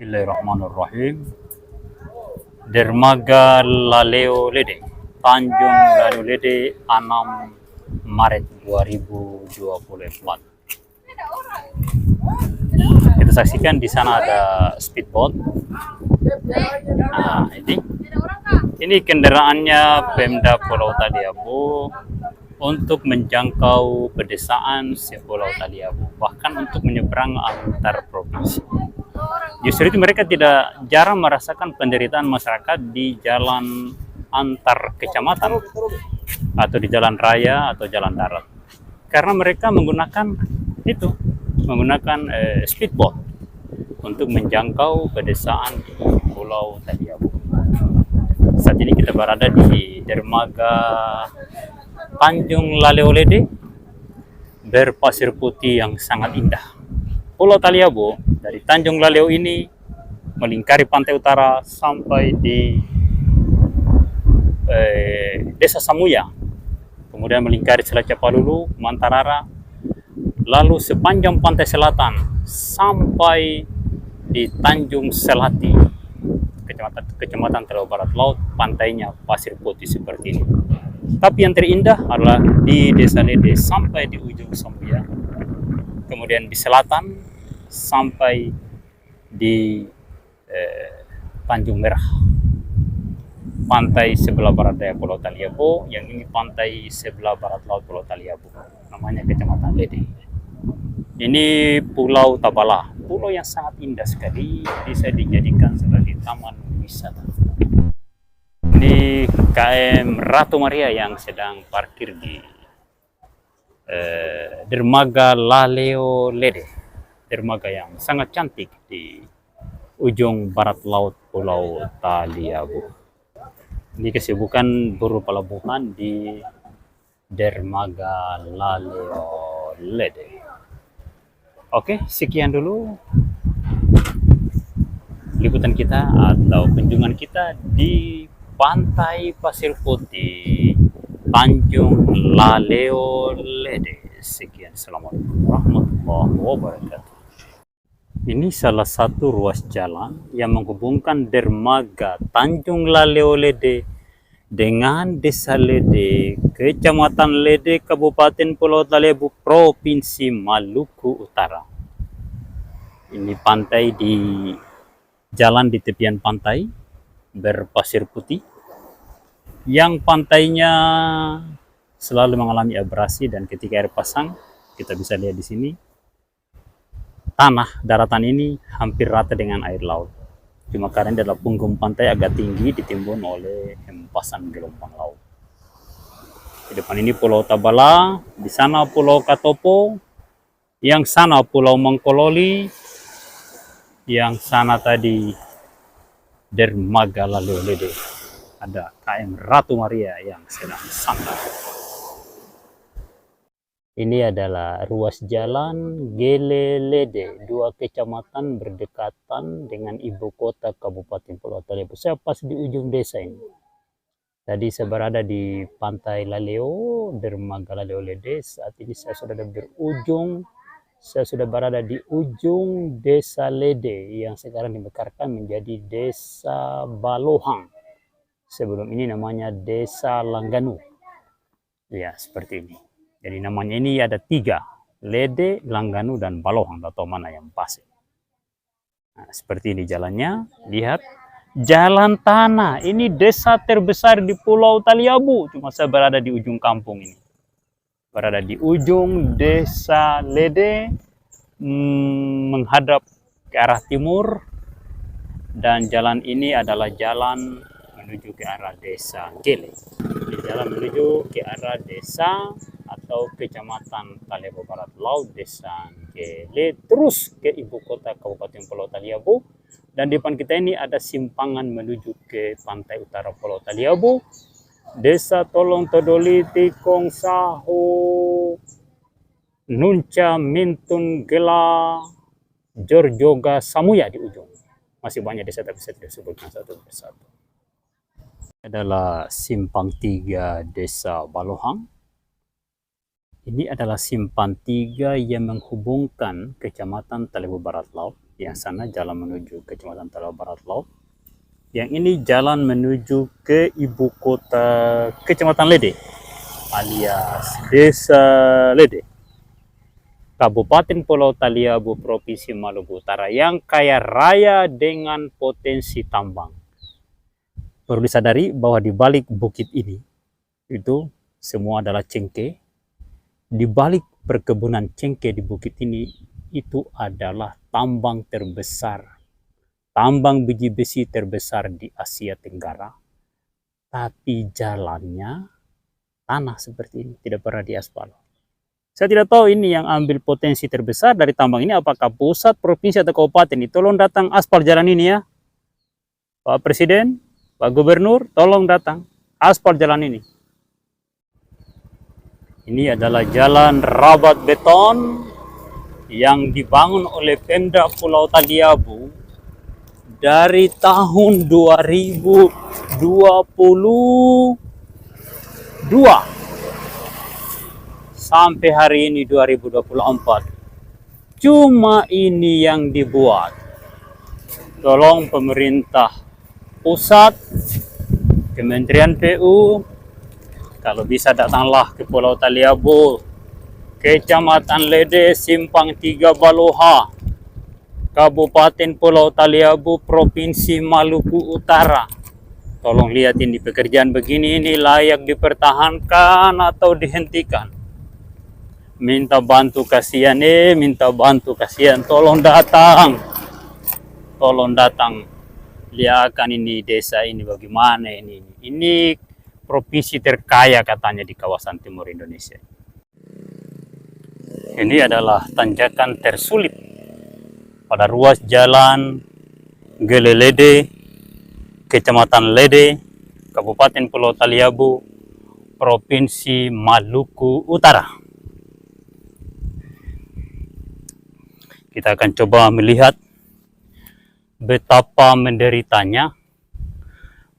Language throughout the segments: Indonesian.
Bismillahirrahmanirrahim. Dermaga Laleo Lede, Tanjung Laleo Lede, 6 Maret 2024. Kita saksikan di sana ada speedboat. Nah, ini kendaraannya Pemda Pulau Taliabu untuk menjangkau pedesaan Pulau Taliabu, bahkan untuk menyeberang antar provinsi. Justru itu mereka jarang merasakan penderitaan masyarakat di jalan antar kecamatan atau di jalan raya atau jalan darat, karena mereka menggunakan speedboat untuk menjangkau pedesaan di Pulau Taliabu. Saat ini kita berada di dermaga Tanjung Laleo Lede, berpasir putih yang sangat indah. Pulau Taliabu dari Tanjung Laleo ini melingkari pantai utara sampai di Desa Samuya, kemudian melingkari Selat Capalulu, Mantarara, lalu sepanjang pantai selatan sampai di Tanjung Selati, kecamatan Teluk Barat Laut. Pantainya pasir putih seperti ini. Tapi yang terindah adalah di Desa Lede sampai di ujung Samuya, kemudian di selatan sampai di Tanjung Merah, pantai sebelah barat daya Pulau Taliabu. Yang ini pantai sebelah barat laut Pulau Taliabu, namanya Kecamatan Lede. Ini Pulau Tabala, pulau yang sangat indah sekali, bisa dijadikan sebagai taman wisata. Ini KM Ratu Maria yang sedang parkir di dermaga Laleo Lede, dermaga yang sangat cantik di ujung barat laut Pulau Taliabu. Ini kesibukan buruh pelabuhan di dermaga Laleo Lede. Oke, sekian dulu liputan kita atau kunjungan kita di Pantai Pasir Putih Tanjung Laleo Lede. Sekian, assalamualaikum warahmatullahi wabarakatuh. Ini salah satu ruas jalan yang menghubungkan dermaga Tanjung Laleo Lede dengan Desa Lede, Kecamatan Lede, Kabupaten Pulau Taliabu, Provinsi Maluku Utara. Ini pantai jalan di tepian pantai berpasir putih, yang pantainya selalu mengalami abrasi, dan ketika air pasang, kita bisa lihat di sini, tanah daratan ini hampir rata dengan air laut. Cuma karena adalah punggung pantai agak tinggi, ditimbun oleh hempasan gelombang laut. Di depan ini Pulau Tabala, di sana Pulau Katopo, yang sana Pulau Mangkololi, yang sana tadi dermaga Laleo Lede. Ada KM Ratu Maria yang sedang santai. Ini adalah ruas jalan Gele Lede, 2 kecamatan berdekatan dengan ibu kota Kabupaten Pulau Taliabu. Saya pas di ujung desa ini. Tadi saya berada di Pantai Laleo, dermaga Laleo Lede. Saat ini saya sudah berada di ujung Desa Lede yang sekarang dimekarkan menjadi Desa Balohang. Sebelum ini namanya Desa Langganu. Ya, seperti ini. Jadi namanya ini ada 3, Lede, Langganu, dan Balohang, atau mana yang pas. Nah, seperti ini jalannya. Lihat, jalan tanah. Ini desa terbesar di Pulau Taliabu. Cuma saya berada di ujung kampung ini. Berada di ujung Desa Lede, menghadap ke arah timur. Dan jalan ini adalah jalan menuju ke arah Desa Gele. Di jalan menuju ke arah desa atau Kecamatan Taliabu Barat Laut, Desa Gele, terus ke ibu kota Kabupaten Pulau Taliabu. Dan di depan kita ini ada simpangan menuju ke pantai utara Pulau Taliabu, Desa Tolong Todoli, Tikong Sahu, Nunca, Mintun, Gela, Jorjoga, Samuya di ujung. Masih banyak desa tapi saya tidak sebutkan satu persatu. Adalah simpang 3 Desa Balohang. Ini adalah simpang 3 yang menghubungkan Kecamatan Taliabu Barat Laut Yang sana jalan menuju ke Kecamatan Talawa Barat Laut. Yang ini jalan menuju ke ibu kota Kecamatan Lede, alias Desa Lede, Kabupaten Pulau Taliabu, Provinsi Maluku Utara, yang kaya raya dengan potensi tambang. Perlu disadari bahwa di balik bukit ini, itu semua adalah cengkeh. Di balik perkebunan cengkeh di bukit ini, itu adalah tambang terbesar, tambang biji besi terbesar di Asia Tenggara. Tapi jalannya tanah seperti ini, tidak pernah diaspal. Saya tidak tahu ini yang ambil potensi terbesar dari tambang ini, apakah pusat, provinsi, atau kabupaten. Tolong datang aspal jalan ini ya. Pak Presiden, Pak Gubernur, tolong datang aspal jalan ini. Ini adalah jalan rabat beton yang dibangun oleh Pemda Pulau Taliabu dari tahun 2022 sampai hari ini 2024. Cuma ini yang dibuat. Tolong pemerintah pusat, Kementerian PU, kalau bisa datanglah ke Pulau Taliabu, Kecamatan Lede, Simpang 3 Baloha, Kabupaten Pulau Taliabu, Provinsi Maluku Utara. Tolong lihat ini, pekerjaan begini ini layak dipertahankan atau dihentikan. Minta bantu kasihan, minta bantu kasihan. Tolong datang. Tolong datang. Lihatkan ini desa ini bagaimana ini. Ini provinsi terkaya katanya di kawasan timur Indonesia. Ini adalah tanjakan tersulit pada ruas jalan Gele Lede, Kecamatan Lede, Kabupaten Pulau Taliabu, Provinsi Maluku Utara. Kita akan coba melihat betapa menderitanya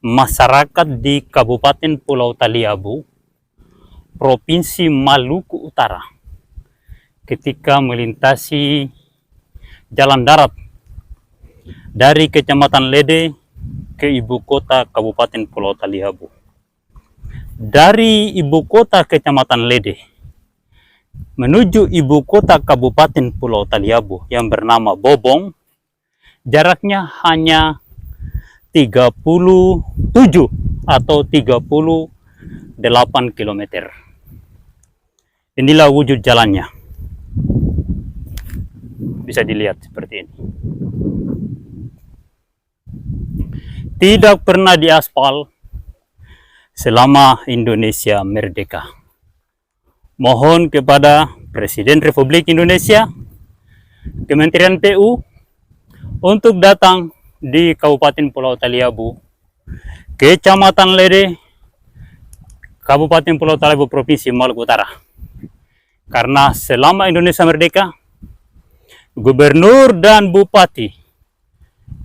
masyarakat di Kabupaten Pulau Taliabu, Provinsi Maluku Utara, ketika melintasi jalan darat dari Kecamatan Lede ke ibu kota Kabupaten Pulau Taliabu. Dari ibu kota Kecamatan Lede menuju ibu kota Kabupaten Pulau Taliabu yang bernama Bobong, jaraknya hanya 37 atau 38 km. Inilah wujud jalannya. Bisa dilihat seperti ini. Tidak pernah diaspal selama Indonesia merdeka. Mohon kepada Presiden Republik Indonesia, Kementerian PU, untuk datang di Kabupaten Pulau Taliabu, Kecamatan Lede, Kabupaten Pulau Taliabu, Provinsi Maluku Utara. Karena selama Indonesia merdeka, gubernur dan bupati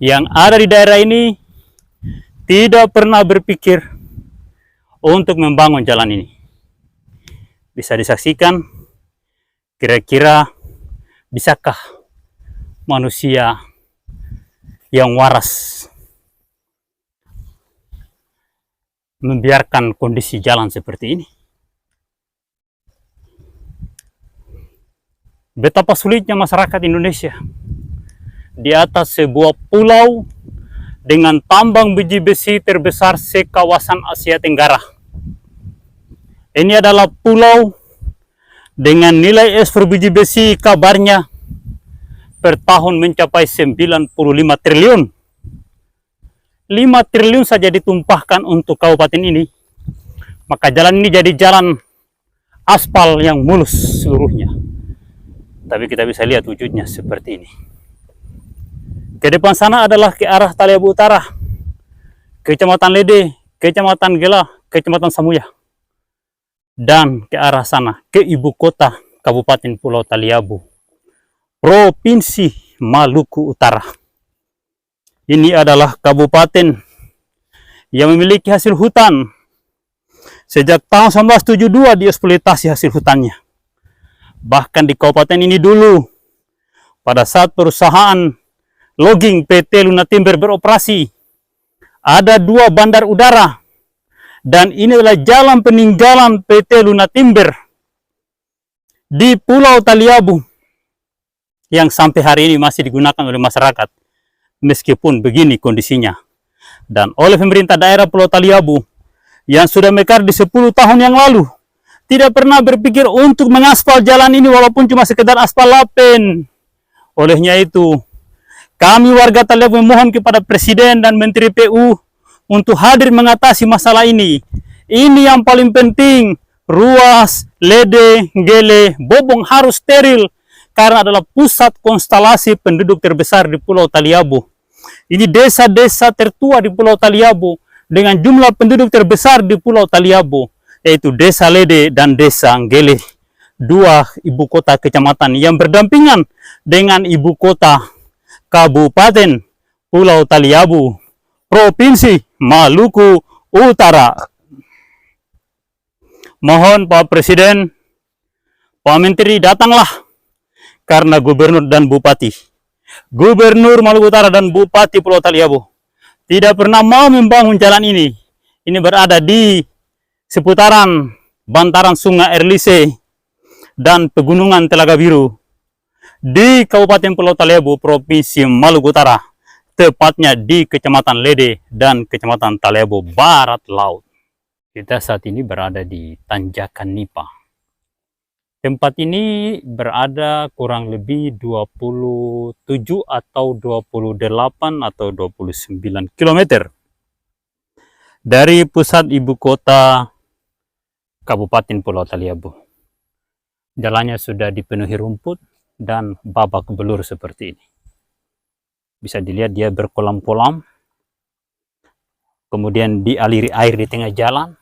yang ada di daerah ini tidak pernah berpikir untuk membangun jalan ini. Bisa disaksikan, kira-kira bisakah manusia yang waras membiarkan kondisi jalan seperti ini? Betapa sulitnya masyarakat Indonesia di atas sebuah pulau dengan tambang biji besi terbesar sekawasan Asia Tenggara. Ini adalah pulau dengan nilai ekspor biji besi kabarnya per tahun mencapai 95 triliun. 5 triliun saja ditumpahkan untuk kabupaten ini. Maka jalan ini jadi jalan aspal yang mulus seluruhnya. Tapi kita bisa lihat wujudnya seperti ini. Ke depan sana adalah ke arah Taliabu Utara, Kecamatan Lede, Kecamatan Gela, Kecamatan Samuya. Dan ke arah sana, ke ibu kota Kabupaten Pulau Taliabu, Provinsi Maluku Utara. Ini adalah kabupaten yang memiliki hasil hutan. Sejak tahun 1972 dieksploitasi hasil hutannya. Bahkan di kabupaten ini dulu, pada saat perusahaan logging PT Luna Timber beroperasi. Ada 2 bandar udara. Dan ini adalah jalan peninggalan PT Luna Timber di Pulau Taliabu yang sampai hari ini masih digunakan oleh masyarakat meskipun begini kondisinya. Dan oleh pemerintah daerah Pulau Taliabu yang sudah mekar di 10 tahun yang lalu tidak pernah berpikir untuk mengaspal jalan ini walaupun cuma sekedar aspal lapen. Olehnya itu, kami warga Taliabu memohon kepada Presiden dan Menteri PU untuk hadir mengatasi masalah ini. Ini yang paling penting. Ruas, Lede, Gele, Bobong harus steril karena adalah pusat konstelasi penduduk terbesar di Pulau Taliabu. Ini desa-desa tertua di Pulau Taliabu dengan jumlah penduduk terbesar di Pulau Taliabu, yaitu Desa Lede dan Desa Gele. 2 ibu kota kecamatan yang berdampingan dengan ibu kota Kabupaten Pulau Taliabu, Provinsi Maluku Utara. Mohon Pak Presiden, Pak Menteri datanglah karena Gubernur dan Bupati. Gubernur Maluku Utara dan Bupati Pulau Taliabu tidak pernah mau membangun jalan ini. Ini berada di seputaran bantaran Sungai Erlise dan Pegunungan Telaga Biru di Kabupaten Pulau Taliabu, Provinsi Maluku Utara, tepatnya di Kecamatan Lede dan Kecamatan Taliabu Barat Laut. Kita saat ini berada di Tanjakan Nipa. Tempat ini berada kurang lebih 27 atau 28 atau 29 km dari pusat ibu kota Kabupaten Pulau Taliabu. Jalannya sudah dipenuhi rumput dan babak belur seperti ini. Bisa dilihat dia berkolam-kolam, kemudian dialiri air di tengah jalan.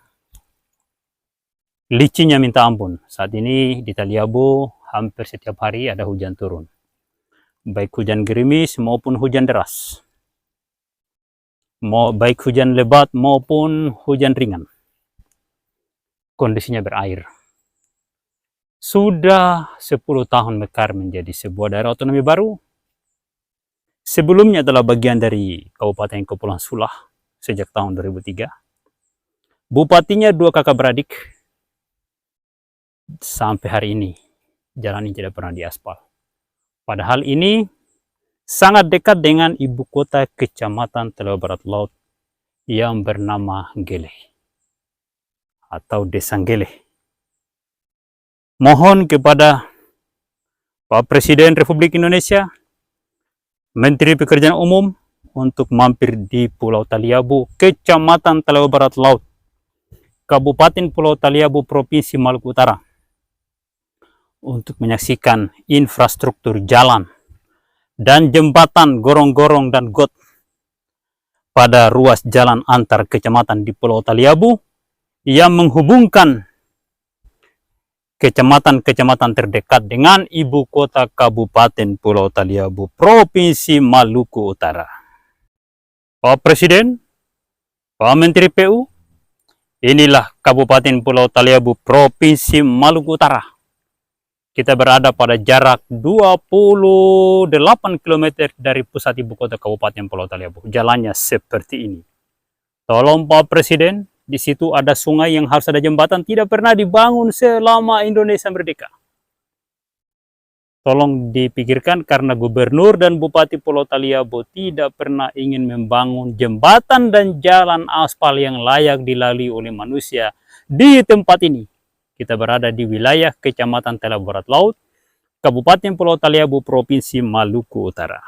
Licinnya minta ampun. Saat ini di Taliabu hampir setiap hari ada hujan turun, baik hujan gerimis maupun hujan deras, baik hujan lebat maupun hujan ringan. Kondisinya berair. Sudah 10 tahun mekar menjadi sebuah daerah otonomi baru. Sebelumnya adalah bagian dari Kabupaten Kepulauan Sulah sejak tahun 2003. Bupatinya 2 kakak beradik. Sampai hari ini jalan ini tidak pernah diaspal. Padahal ini sangat dekat dengan ibu kota Kecamatan Taliabu Barat Laut yang bernama Gele atau Desa Gele. Mohon kepada Pak Presiden Republik Indonesia, Menteri Pekerjaan Umum untuk mampir di Pulau Taliabu, Kecamatan Taliabu Barat Laut, Kabupaten Pulau Taliabu, Provinsi Maluku Utara, untuk menyaksikan infrastruktur jalan dan jembatan gorong-gorong dan got pada ruas jalan antar kecamatan di Pulau Taliabu yang menghubungkan kecamatan-kecamatan terdekat dengan ibu kota Kabupaten Pulau Taliabu, Provinsi Maluku Utara. Pak Presiden, Pak Menteri PU, inilah Kabupaten Pulau Taliabu, Provinsi Maluku Utara. Kita berada pada jarak 28 km dari pusat ibu kota Kabupaten Pulau Taliabu. Jalannya seperti ini. Tolong Pak Presiden, di situ ada sungai yang harus ada jembatan, tidak pernah dibangun selama Indonesia merdeka. Tolong dipikirkan karena Gubernur dan Bupati Pulau Taliabu tidak pernah ingin membangun jembatan dan jalan aspal yang layak dilalui oleh manusia di tempat ini. Kita berada di wilayah Kecamatan Taliabu Barat Laut, Kabupaten Pulau Taliabu, Provinsi Maluku Utara.